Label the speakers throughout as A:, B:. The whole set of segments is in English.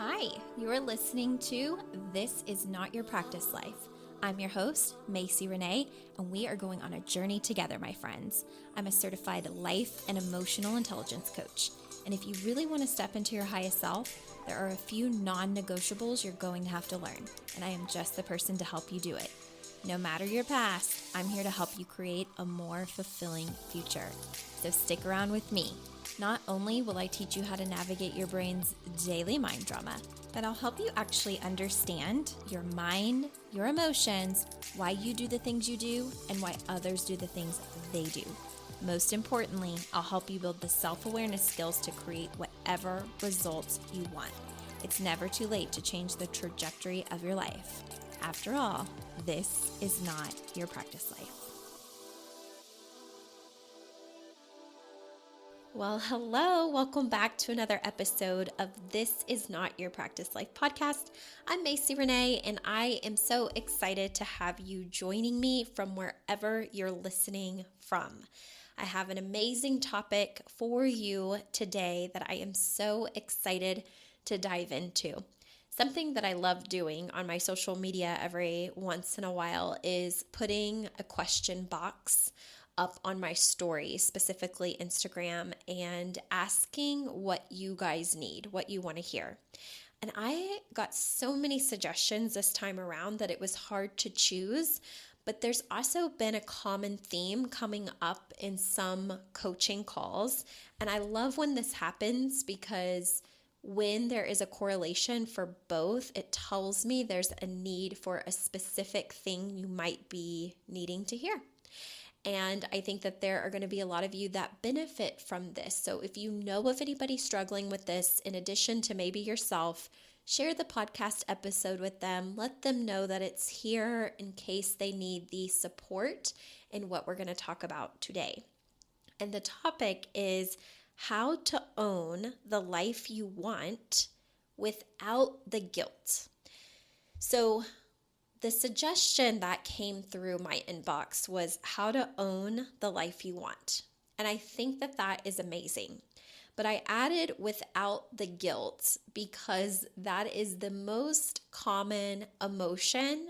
A: Hi, you're listening to This Is Not Your Practice Life. I'm your host, Macie Renae, and we are going on a journey together, my friends. I'm a certified life and emotional intelligence coach. And if you really want to step into your highest self, there are a few non-negotiables you're going to have to learn, and I am just the person to help you do it. No matter your past, I'm here to help you create a more fulfilling future. So stick around with me. Not only will I teach you how to navigate your brain's daily mind drama, but I'll help you actually understand your mind, your emotions, why you do the things you do, and why others do the things they do. Most importantly, I'll help you build the self-awareness skills to create whatever results you want. It's never too late to change the trajectory of your life. After all, this is not your practice life. Well, hello. Welcome back to another episode of This Is Not Your Practice Life podcast. I'm Macie Renae, and I am so excited to have you joining me from wherever you're listening from. I have an amazing topic for you today that I am so excited to dive into. Something that I love doing on my social media every once in a while is putting a question box up on my story, specifically Instagram, and asking what you guys need, what you want to hear. And I got so many suggestions this time around that it was hard to choose, but there's also been a common theme coming up in some coaching calls. And I love when this happens because when there is a correlation for both, it tells me there's a need for a specific thing you might be needing to hear. And I think that there are going to be a lot of you that benefit from this. So if you know of anybody struggling with this, in addition to maybe yourself, share the podcast episode with them. Let them know that it's here in case they need the support in what we're going to talk about today. And the topic is how to own the life you want without the guilt. So the suggestion that came through my inbox was how to own the life you want. And I think that that is amazing. But I added without the guilt because that is the most common emotion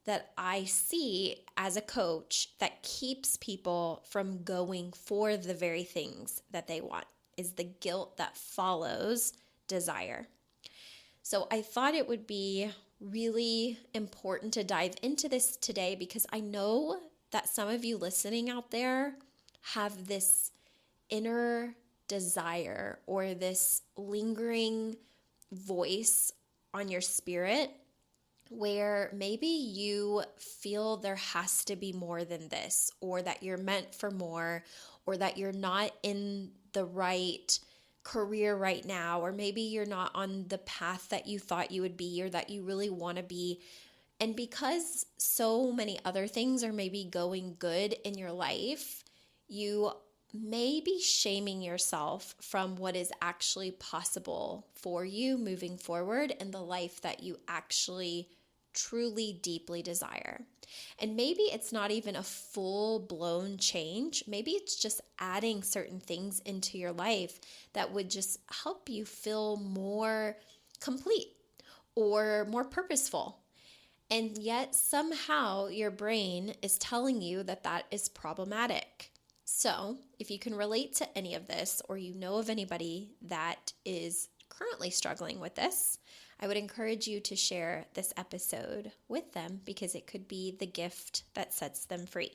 A: that I see as a coach that keeps people from going for the very things that they want, is the guilt that follows desire. So I thought it would be really important to dive into this today because I know that some of you listening out there have this inner desire or this lingering voice on your spirit where maybe you feel there has to be more than this, or that you're meant for more, or that you're not in the right career right now, or maybe you're not on the path that you thought you would be or that you really want to be. And because so many other things are maybe going good in your life, you may be shaming yourself from what is actually possible for you moving forward in the life that you actually truly deeply desire. And maybe it's not even a full-blown change. Maybe it's just adding certain things into your life that would just help you feel more complete or more purposeful. And yet somehow your brain is telling you that that is problematic. So if you can relate to any of this, or you know of anybody that is currently struggling with this, I would encourage you to share this episode with them because it could be the gift that sets them free.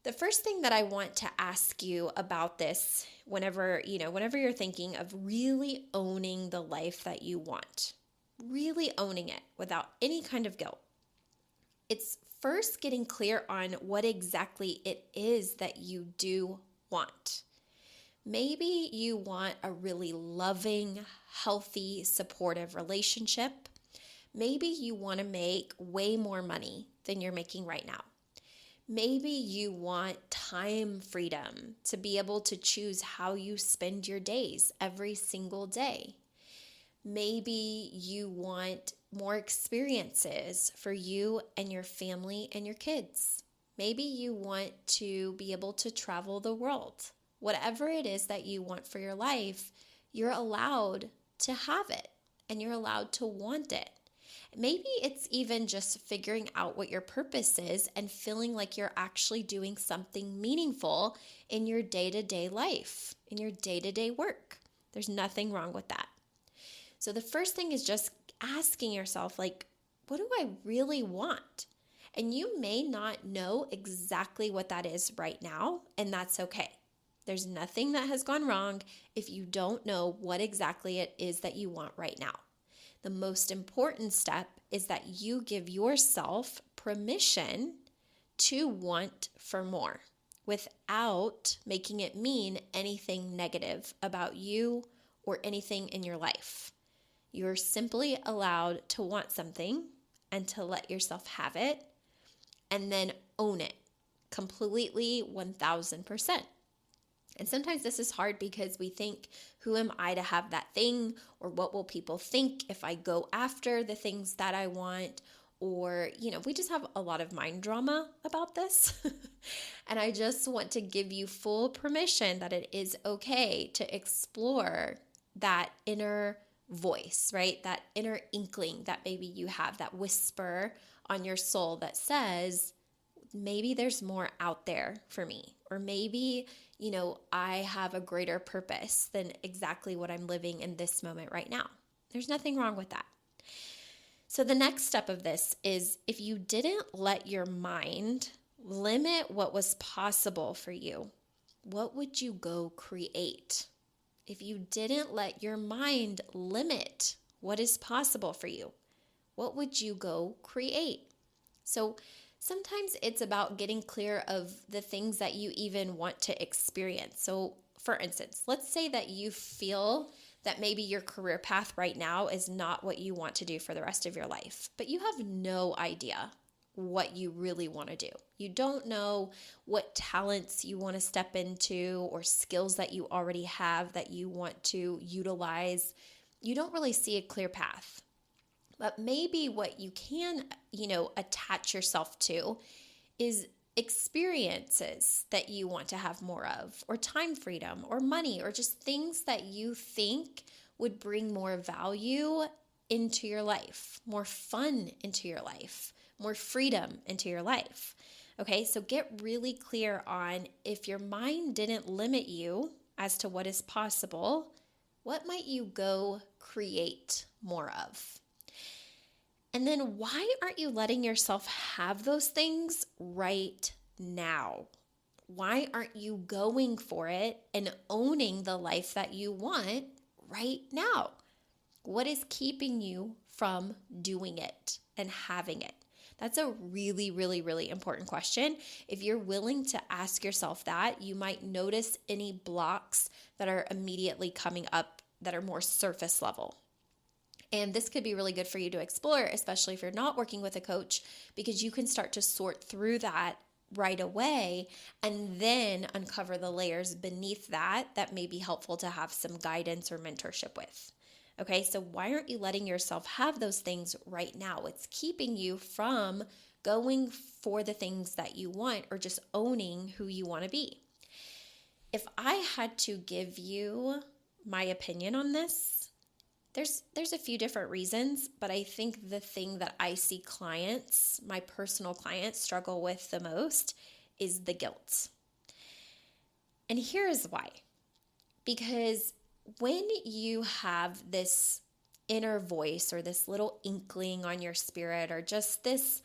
A: The first thing that I want to ask you about this, whenever you're thinking of really owning the life that you want, really owning it without any kind of guilt, it's first getting clear on what exactly it is that you do want. Maybe you want a really loving, healthy, supportive relationship. Maybe you want to make way more money than you're making right now. Maybe you want time freedom to be able to choose how you spend your days every single day. Maybe you want more experiences for you and your family and your kids. Maybe you want to be able to travel the world. Whatever it is that you want for your life, you're allowed to have it and you're allowed to want it. Maybe it's even just figuring out what your purpose is and feeling like you're actually doing something meaningful in your day-to-day life, in your day-to-day work. There's nothing wrong with that. So the first thing is just asking yourself, like, what do I really want? And you may not know exactly what that is right now, and that's okay. There's nothing that has gone wrong if you don't know what exactly it is that you want right now. The most important step is that you give yourself permission to want for more without making it mean anything negative about you or anything in your life. You're simply allowed to want something and to let yourself have it and then own it completely 1000%. And sometimes this is hard because we think, who am I to have that thing? Or what will people think if I go after the things that I want? Or, we just have a lot of mind drama about this. And I just want to give you full permission that it is okay to explore that inner voice, right? That inner inkling that maybe you have, that whisper on your soul that says, maybe there's more out there for me. Or maybe, I have a greater purpose than exactly what I'm living in this moment right now. There's nothing wrong with that. So the next step of this is, if you didn't let your mind limit what was possible for you, what would you go create? If you didn't let your mind limit what is possible for you, what would you go create? So sometimes it's about getting clear of the things that you even want to experience. So for instance, let's say that you feel that maybe your career path right now is not what you want to do for the rest of your life, but you have no idea what you really want to do. You don't know what talents you want to step into or skills that you already have that you want to utilize. You don't really see a clear path. But maybe what you can, attach yourself to is experiences that you want to have more of, or time freedom, or money, or just things that you think would bring more value into your life, more fun into your life, more freedom into your life. Okay, so get really clear on, if your mind didn't limit you as to what is possible, what might you go create more of? And then why aren't you letting yourself have those things right now? Why aren't you going for it and owning the life that you want right now? What is keeping you from doing it and having it? That's a really, really, really important question. If you're willing to ask yourself that, you might notice any blocks that are immediately coming up that are more surface level. And this could be really good for you to explore, especially if you're not working with a coach, because you can start to sort through that right away and then uncover the layers beneath that may be helpful to have some guidance or mentorship with. Okay, so why aren't you letting yourself have those things right now? It's keeping you from going for the things that you want or just owning who you want to be. If I had to give you my opinion on this, there's a few different reasons, but I think the thing that I see clients, my personal clients, struggle with the most is the guilt. And here is why. Because when you have this inner voice or this little inkling on your spirit, or just this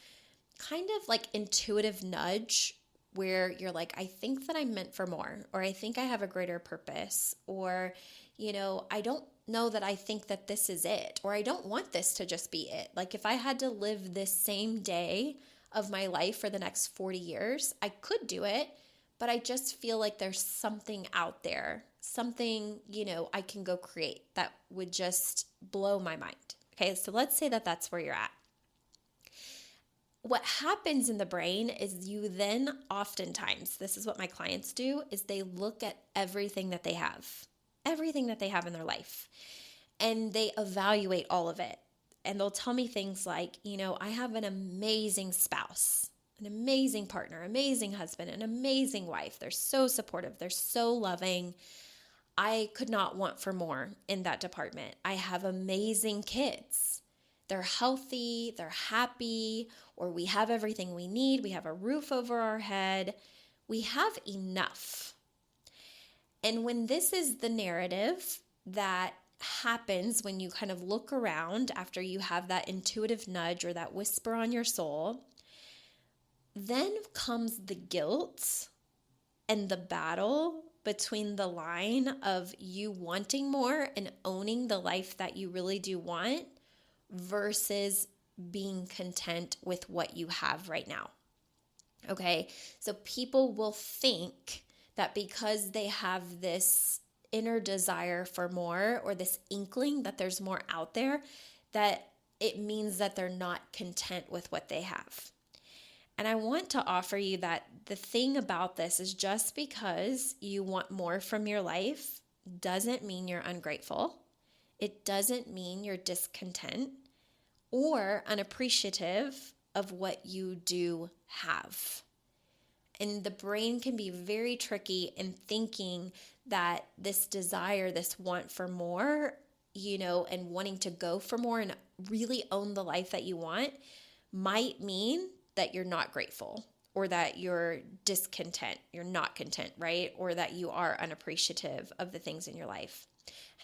A: kind of like intuitive nudge where you're like, I think that I'm meant for more, or I think I have a greater purpose, or, I don't know that I think that this is it, or I don't want this to just be it. Like, if I had to live this same day of my life for the next 40 years, I could do it, but I just feel like there's something out there, something, I can go create that would just blow my mind. Okay, so let's say that that's where you're at. What happens in the brain is you then oftentimes, this is what my clients do, is they look at everything that they have in their life, and they evaluate all of it. And they'll tell me things like, I have an amazing spouse, an amazing partner, amazing husband, an amazing wife. They're so supportive. They're so loving. I could not want for more in that department. I have amazing kids. They're healthy, they're happy, or we have everything we need. We have a roof over our head. We have enough. And when this is the narrative that happens when you kind of look around after you have that intuitive nudge or that whisper on your soul, then comes the guilt and the battle between the line of you wanting more and owning the life that you really do want versus being content with what you have right now. Okay, so people will think that because they have this inner desire for more or this inkling that there's more out there, that it means that they're not content with what they have. And I want to offer you that the thing about this is just because you want more from your life doesn't mean you're ungrateful. It doesn't mean you're discontent or unappreciative of what you do have. And the brain can be very tricky in thinking that this desire, this want for more, and wanting to go for more and really own the life that you want might mean that you're not grateful or that you're discontent, you're not content, right? Or that you are unappreciative of the things in your life.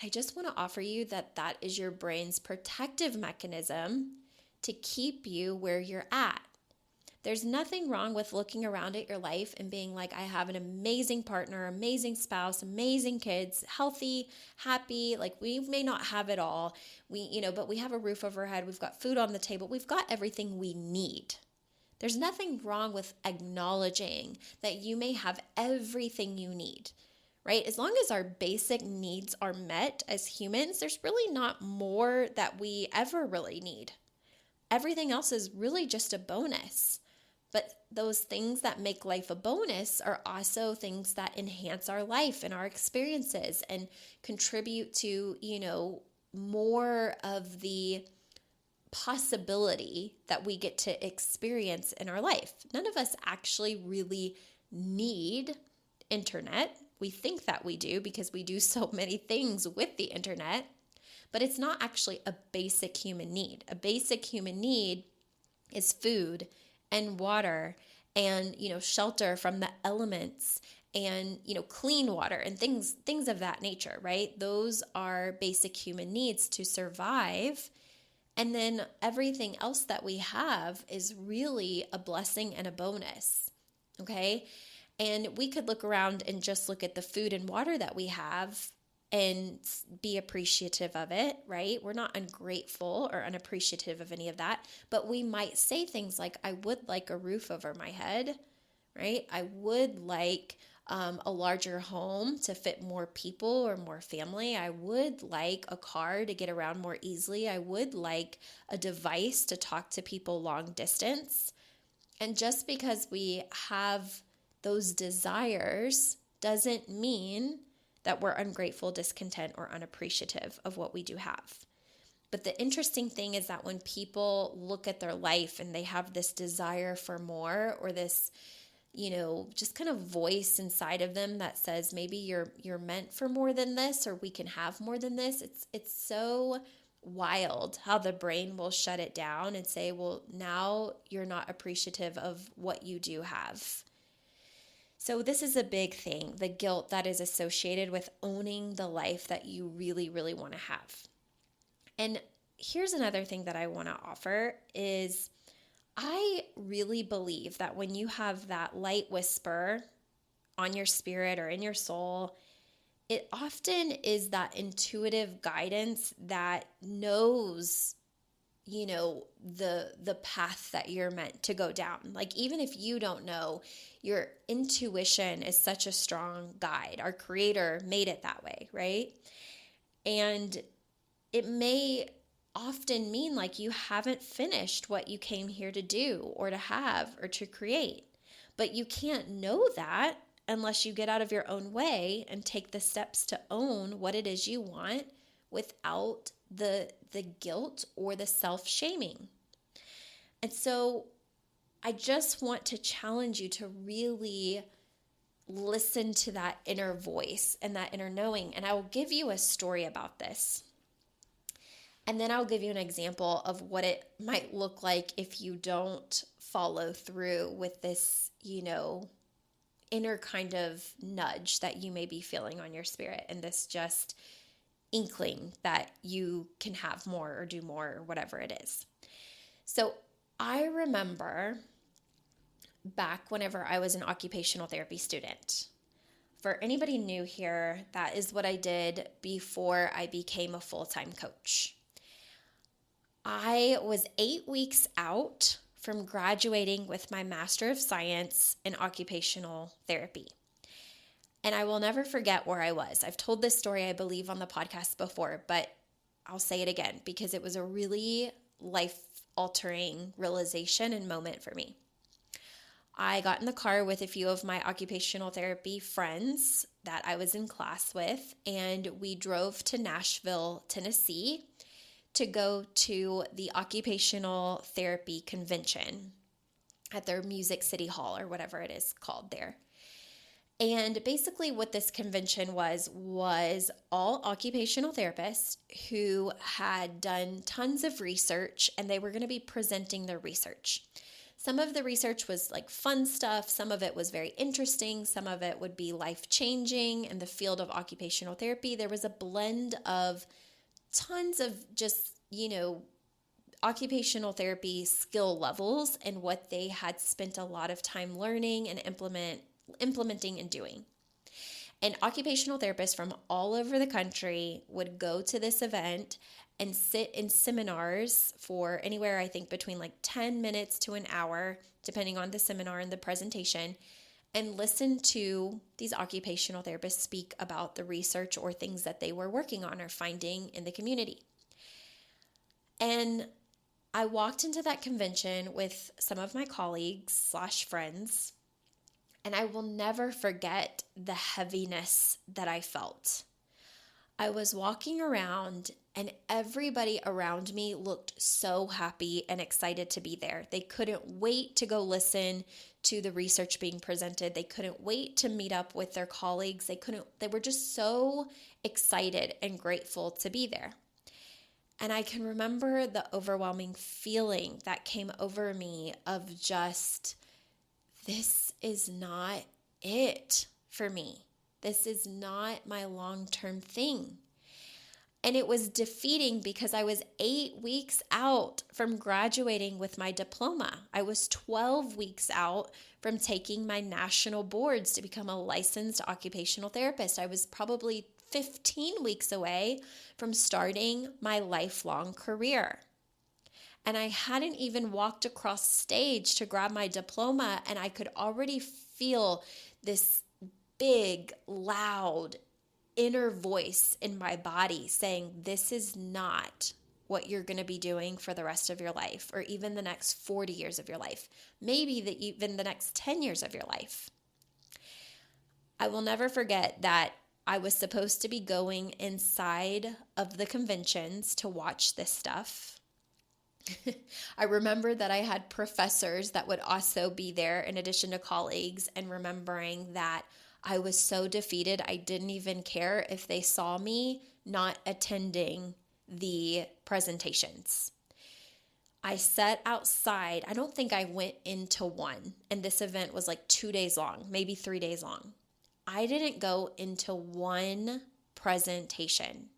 A: And I just want to offer you that that is your brain's protective mechanism to keep you where you're at. There's nothing wrong with looking around at your life and being like, I have an amazing partner, amazing spouse, amazing kids, healthy, happy. Like we may not have it all, but we have a roof over our head. We've got food on the table. We've got everything we need. There's nothing wrong with acknowledging that you may have everything you need, right? As long as our basic needs are met as humans, there's really not more that we ever really need. Everything else is really just a bonus. But those things that make life a bonus are also things that enhance our life and our experiences and contribute to, more of the possibility that we get to experience in our life. None of us actually really need internet. We think that we do because we do so many things with the internet, but it's not actually a basic human need. A basic human need is food and water and, shelter from the elements and, clean water and things of that nature, right? Those are basic human needs to survive. And then everything else that we have is really a blessing and a bonus, okay? And we could look around and just look at the food and water that we have and be appreciative of it, right? We're not ungrateful or unappreciative of any of that, but we might say things like, I would like a roof over my head, right? I would like a larger home to fit more people or more family. I would like a car to get around more easily. I would like a device to talk to people long distance. And just because we have those desires doesn't mean that we're ungrateful, discontent, or unappreciative of what we do have. But the interesting thing is that when people look at their life and they have this desire for more or this, just kind of voice inside of them that says maybe you're meant for more than this or we can have more than this, it's so wild how the brain will shut it down and say, well, now you're not appreciative of what you do have. So this is a big thing, the guilt that is associated with owning the life that you really, really want to have. And here's another thing that I want to offer is I really believe that when you have that light whisper on your spirit or in your soul, it often is that intuitive guidance that knows the path that you're meant to go down. Like even if you don't know, your intuition is such a strong guide. Our creator made it that way, right? And it may often mean like you haven't finished what you came here to do or to have or to create. But you can't know that unless you get out of your own way and take the steps to own what it is you want without the guilt or the self-shaming. And so I just want to challenge you to really listen to that inner voice and that inner knowing. And I will give you a story about this. And then I'll give you an example of what it might look like if you don't follow through with this, inner kind of nudge that you may be feeling on your spirit, and this just inkling that you can have more or do more or whatever it is. So I remember back whenever I was an occupational therapy student. For anybody new here, that is what I did before I became a full-time coach. I was 8 weeks out from graduating with my Master of Science in Occupational Therapy. And I will never forget where I was. I've told this story, I believe, on the podcast before, but I'll say it again because it was a really life-altering realization and moment for me. I got in the car with a few of my occupational therapy friends that I was in class with, and we drove to Nashville, Tennessee, to go to the occupational therapy convention at their Music City Hall or whatever it is called there. And basically what this convention was all occupational therapists who had done tons of research, and they were going to be presenting their research. Some of the research was like fun stuff. Some of it was very interesting. Some of it would be life-changing in the field of occupational therapy. There was a blend of tons of just, occupational therapy skill levels and what they had spent a lot of time learning and implementing and doing. And occupational therapists from all over the country would go to this event and sit in seminars for anywhere, I think, between like 10 minutes to an hour, depending on the seminar and the presentation, and listen to these occupational therapists speak about the research or things that they were working on or finding in the community. And I walked into that convention with some of my colleagues / friends, and I will never forget the heaviness that I felt. I was walking around and everybody around me looked so happy and excited to be there. They couldn't wait to go listen to the research being presented. They couldn't wait to meet up with their colleagues. They were just so excited and grateful to be there. And I can remember the overwhelming feeling that came over me of just, this is not it for me. This is not my long-term thing. And it was defeating because I was 8 weeks out from graduating with my diploma. I was 12 weeks out from taking my national boards to become a licensed occupational therapist. I was probably 15 weeks away from starting my lifelong career. And I hadn't even walked across stage to grab my diploma, and I could already feel this big, loud, inner voice in my body saying, this is not what you're going to be doing for the rest of your life, or even the next 40 years of your life, maybe even the next 10 years of your life. I will never forget that I was supposed to be going inside of the conventions to watch this stuff. I remember that I had professors that would also be there in addition to colleagues, and remembering that I was so defeated, I didn't even care if they saw me not attending the presentations. I sat outside. I don't think I went into one, and this event was like 2 days long, maybe 3 days long. I didn't go into one presentation.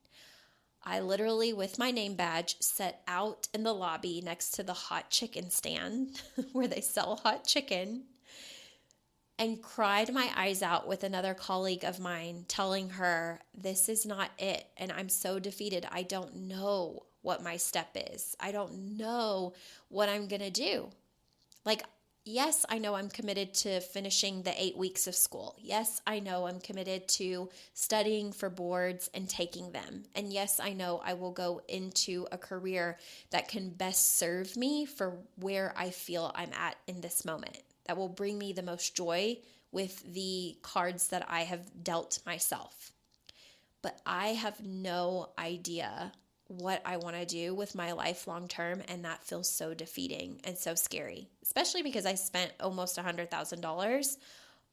A: I literally, with my name badge, sat out in the lobby next to the hot chicken stand where they sell hot chicken, and cried my eyes out with another colleague of mine, telling her, this is not it, and I'm so defeated. I don't know what my step is. I don't know what I'm going to do. Yes, I know I'm committed to finishing the 8 weeks of school. Yes, I know I'm committed to studying for boards and taking them. And yes, I know I will go into a career that can best serve me for where I feel I'm at in this moment, that will bring me the most joy with the cards that I have dealt myself. But I have no idea what I want to do with my life long term, and that feels so defeating and so scary, especially because I spent almost $100,000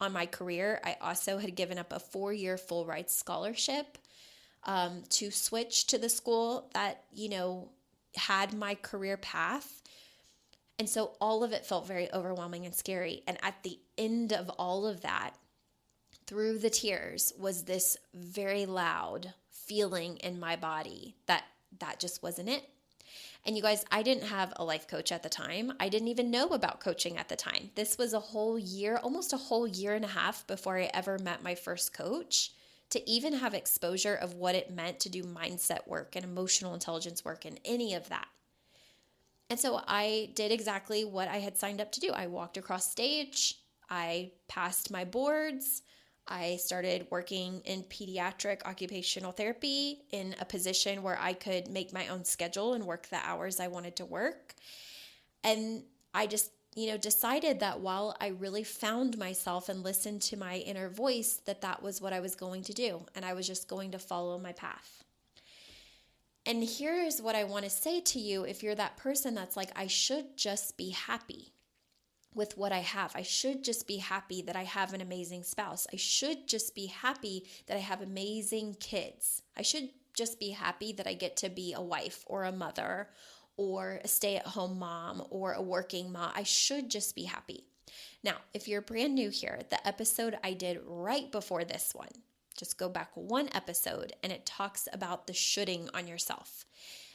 A: on my career, I also had given up a 4-year full ride scholarship to switch to the school that, had my career path. And so all of it felt very overwhelming and scary. And at the end of all of that, through the tears, was this very loud feeling in my body that just wasn't it. And you guys, I didn't have a life coach at the time. I didn't even know about coaching at the time. This was a whole year, almost a whole year and a half before I ever met my first coach to even have exposure of what it meant to do mindset work and emotional intelligence work and any of that. And so I did exactly what I had signed up to do. I walked across stage. I passed my boards. I started working in pediatric occupational therapy in a position where I could make my own schedule and work the hours I wanted to work. And I just, decided that while I really found myself and listened to my inner voice, that was what I was going to do. And I was just going to follow my path. And here's what I want to say to you if you're that person that's like, I should just be happy with what I have. I should just be happy that I have an amazing spouse. I should just be happy that I have amazing kids. I should just be happy that I get to be a wife or a mother or a stay-at-home mom or a working mom. I should just be happy. Now, if you're brand new here, the episode I did right before this one, just go back one episode and it talks about the shoulding on yourself.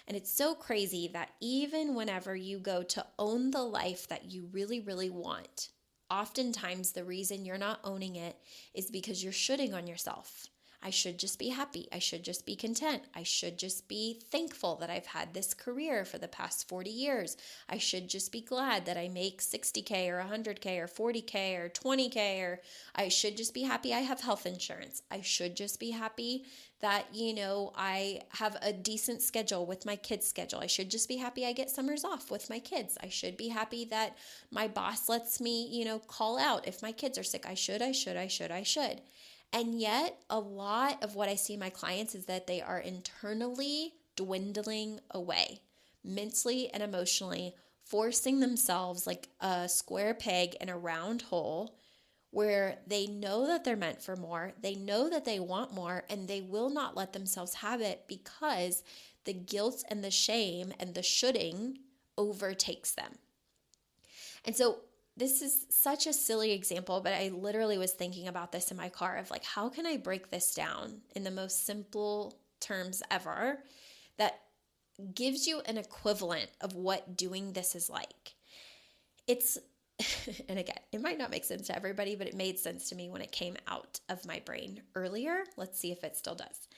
A: And it's so crazy that even whenever you go to own the life that you really, really want, oftentimes the reason you're not owning it is because you're shoulding on yourself. I should just be happy. I should just be content. I should just be thankful that I've had this career for the past 40 years. I should just be glad that I make 60K or 100K or 40K or 20K, or I should just be happy I have health insurance. I should just be happy that, I have a decent schedule with my kids' schedule. I should just be happy I get summers off with my kids. I should be happy that my boss lets me, call out if my kids are sick. I should. And yet, a lot of what I see in my clients is that they are internally dwindling away, mentally and emotionally, forcing themselves like a square peg in a round hole where they know that they're meant for more, they know that they want more, and they will not let themselves have it because the guilt and the shame and the shoulding overtakes them. And so this is such a silly example, but I literally was thinking about this in my car of like, how can I break this down in the most simple terms ever that gives you an equivalent of what doing this is like? It's, and again, it might not make sense to everybody, but it made sense to me when it came out of my brain earlier. Let's see if it still does.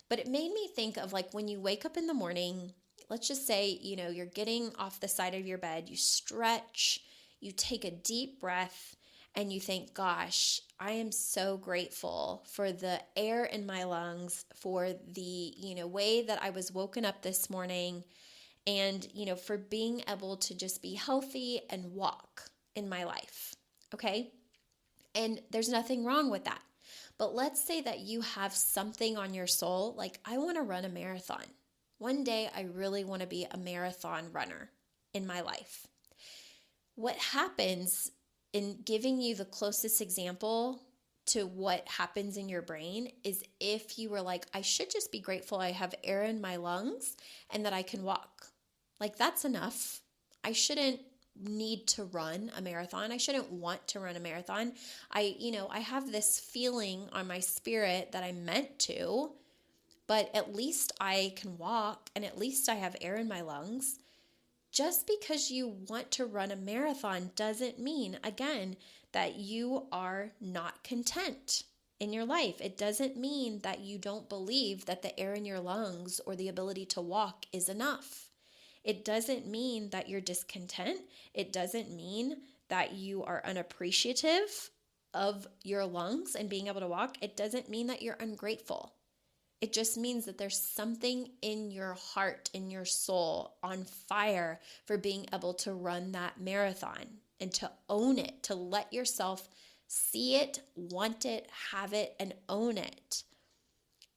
A: But it made me think of like when you wake up in the morning, let's just say, you're getting off the side of your bed, you stretch, you take a deep breath and you think, gosh, I am so grateful for the air in my lungs, for the, way that I was woken up this morning and, for being able to just be healthy and walk in my life. Okay. And there's nothing wrong with that. But let's say that you have something on your soul, like I want to run a marathon. One day I really want to be a marathon runner in my life. What happens in giving you the closest example to what happens in your brain is if you were like, I should just be grateful I have air in my lungs and that I can walk. Like that's enough. I shouldn't need to run a marathon. I shouldn't want to run a marathon. I have this feeling on my spirit that I'm meant to, but at least I can walk and at least I have air in my lungs. Just because you want to run a marathon doesn't mean, again, that you are not content in your life. It doesn't mean that you don't believe that the air in your lungs or the ability to walk is enough. It doesn't mean that you're discontent. It doesn't mean that you are unappreciative of your lungs and being able to walk. It doesn't mean that you're ungrateful. It just means that there's something in your heart, in your soul, on fire for being able to run that marathon and to own it, to let yourself see it, want it, have it, and own it.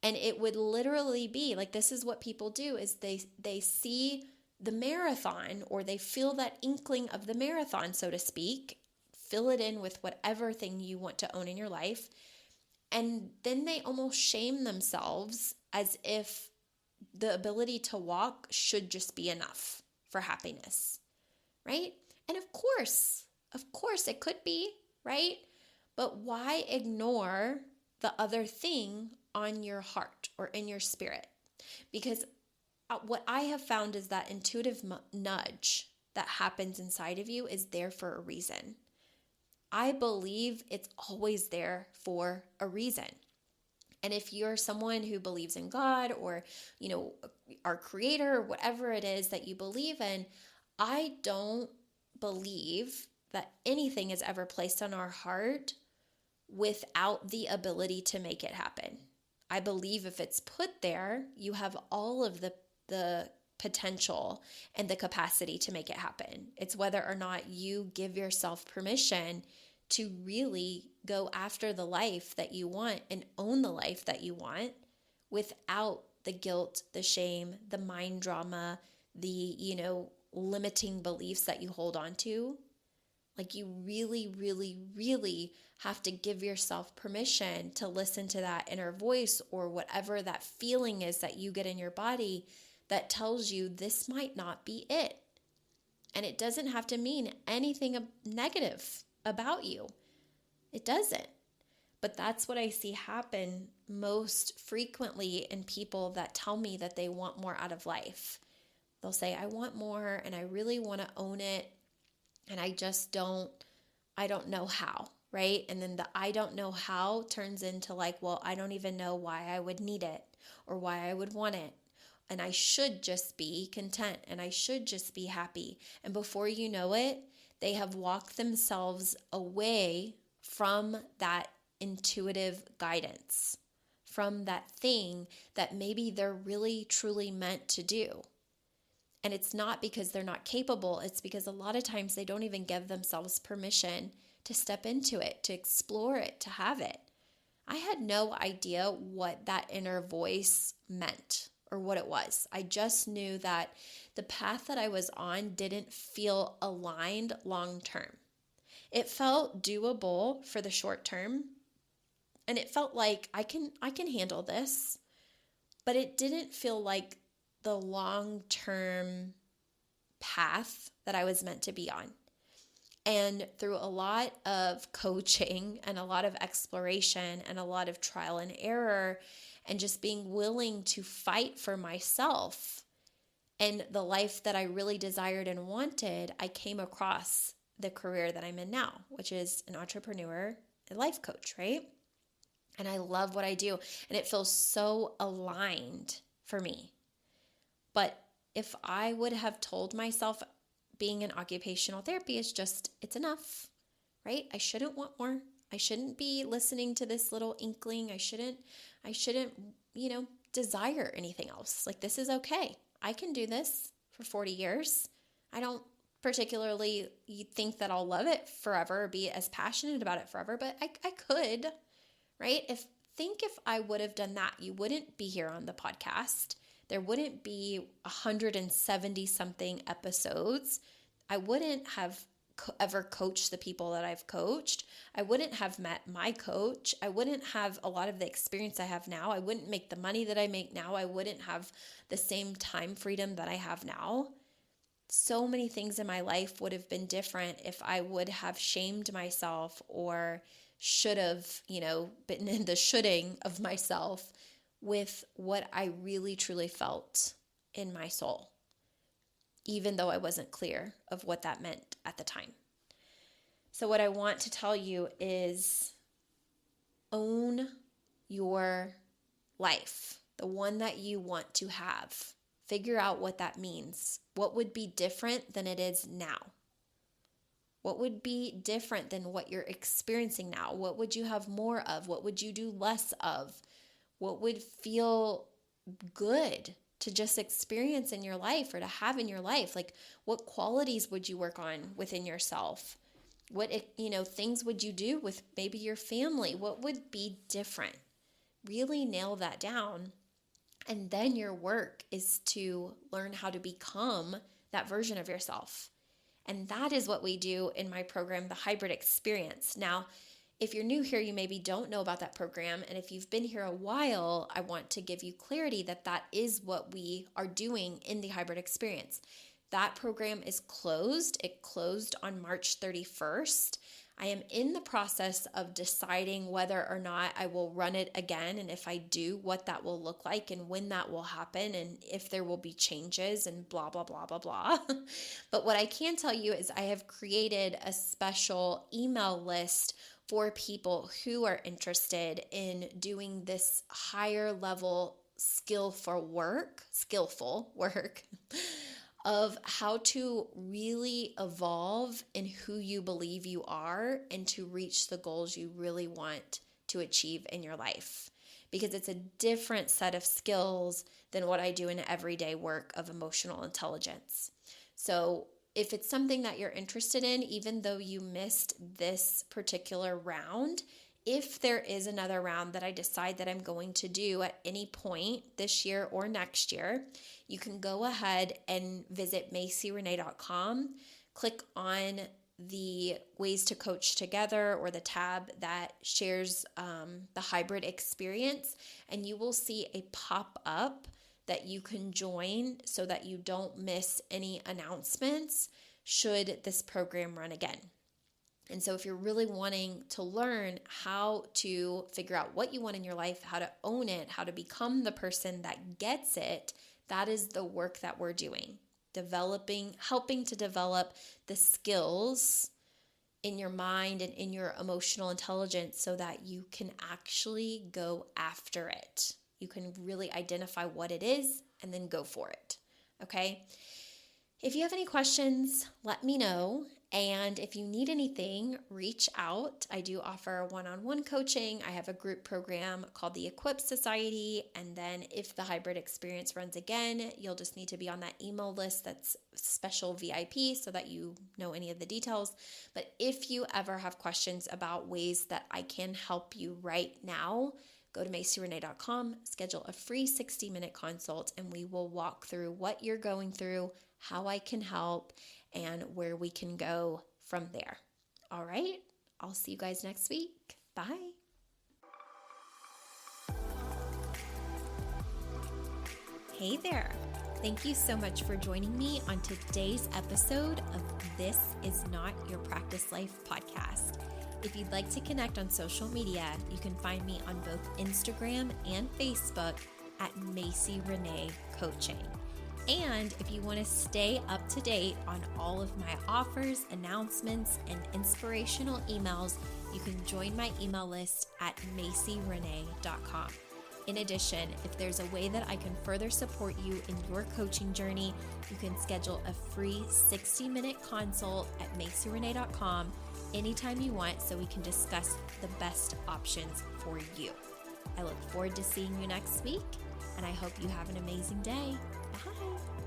A: And it would literally be like, this is what people do is they see the marathon or they feel that inkling of the marathon, so to speak, fill it in with whatever thing you want to own in your life. And then they almost shame themselves as if the ability to walk should just be enough for happiness, right? And of course it could be, right? But why ignore the other thing on your heart or in your spirit? Because what I have found is that intuitive nudge that happens inside of you is there for a reason. I believe it's always there for a reason. And if you're someone who believes in God or, our creator, whatever it is that you believe in, I don't believe that anything is ever placed on our heart without the ability to make it happen. I believe if it's put there, you have all of the potential and the capacity to make it happen. It's whether or not you give yourself permission to really go after the life that you want and own the life that you want without the guilt, the shame, the mind drama, the, limiting beliefs that you hold on to. Like you really, really, really have to give yourself permission to listen to that inner voice or whatever that feeling is that you get in your body that tells you this might not be it. And it doesn't have to mean anything negative about you. It doesn't. But that's what I see happen most frequently in people that tell me that they want more out of life. They'll say, I want more and I really want to own it. And I don't know how, right? And then the I don't know how turns into I don't even know why I would need it or why I would want it. And I should just be content and I should just be happy. And before you know it, they have walked themselves away from that intuitive guidance, from that thing that maybe they're really truly meant to do. And it's not because they're not capable. It's because a lot of times they don't even give themselves permission to step into it, to explore it, to have it. I had no idea what that inner voice meant or what it was. I just knew that the path that I was on didn't feel aligned long term. It felt doable for the short term, and it felt like I can handle this, but it didn't feel like the long-term path that I was meant to be on. And through a lot of coaching and a lot of exploration and a lot of trial and error and just being willing to fight for myself and the life that I really desired and wanted, I came across the career that I'm in now, which is an entrepreneur, a life coach, right? And I love what I do. And it feels so aligned for me. But if I would have told myself being an occupational therapy it's enough, right? I shouldn't want more. I shouldn't be listening to this little inkling. I shouldn't, desire anything else. This is okay. I can do this for 40 years. I don't particularly think that I'll love it forever or be as passionate about it forever, but I could, right? If I would have done that, you wouldn't be here on the podcast. There wouldn't be 170 something episodes. I wouldn't have ever coached the people that I've coached. I wouldn't have met my coach. I wouldn't have a lot of the experience I have now. I wouldn't make the money that I make now. I wouldn't have the same time freedom that I have now. So many things in my life would have been different if I would have shamed myself or should have, been in the shoulding of myself with what I really truly felt in my soul, even though I wasn't clear of what that meant at the time. So what I want to tell you is own your life, the one that you want to have. Figure out what that means. What would be different than it is now? What would be different than what you're experiencing now? What would you have more of? What would you do less of? What would feel good to just experience in your life or to have in your life? What qualities would you work on within yourself? What, things would you do with maybe your family? What would be different? Really nail that down. And then your work is to learn how to become that version of yourself. And that is what we do in my program, the Hybrid Experience. Now, if you're new here, you maybe don't know about that program. And if you've been here a while, I want to give you clarity that that is what we are doing in the Hybrid Experience. That program is closed. It closed on March 31st. I am in the process of deciding whether or not I will run it again, and if I do, what that will look like and when that will happen and if there will be changes and blah, blah, blah, blah, blah. But what I can tell you is I have created a special email list for people who are interested in doing this higher level skillful work of how to really evolve in who you believe you are and to reach the goals you really want to achieve in your life. Because it's a different set of skills than what I do in everyday work of emotional intelligence. So if it's something that you're interested in, even though you missed this particular round, if there is another round that I decide that I'm going to do at any point this year or next year, you can go ahead and visit MacieRenae.com, click on the Ways to Coach Together or the tab that shares the Hybrid Experience, and you will see a pop-up that you can join so that you don't miss any announcements should this program run again. And so if you're really wanting to learn how to figure out what you want in your life, how to own it, how to become the person that gets it, that is the work that we're doing. Helping to develop the skills in your mind and in your emotional intelligence so that you can actually go after it. You can really identify what it is and then go for it. Okay? If you have any questions, let me know. And if you need anything, reach out. I do offer one-on-one coaching. I have a group program called the Equip Society. And then if the Hybrid Experience runs again, you'll just need to be on that email list that's special VIP so that you know any of the details. But if you ever have questions about ways that I can help you right now, go to MacieRenae.com, schedule a free 60-minute consult, and we will walk through what you're going through, how I can help, and where we can go from there. All right, I'll see you guys next week. Bye. Hey there. Thank you so much for joining me on today's episode of This Is Not Your Practice Life podcast. If you'd like to connect on social media, you can find me on both Instagram and Facebook at Macie Renae Coaching. And if you want to stay up to date on all of my offers, announcements, and inspirational emails, you can join my email list at MacieRenae.com. In addition, if there's a way that I can further support you in your coaching journey, you can schedule a free 60-minute consult at MacieRenae.com anytime you want so we can discuss the best options for you. I look forward to seeing you next week, and I hope you have an amazing day. Bye.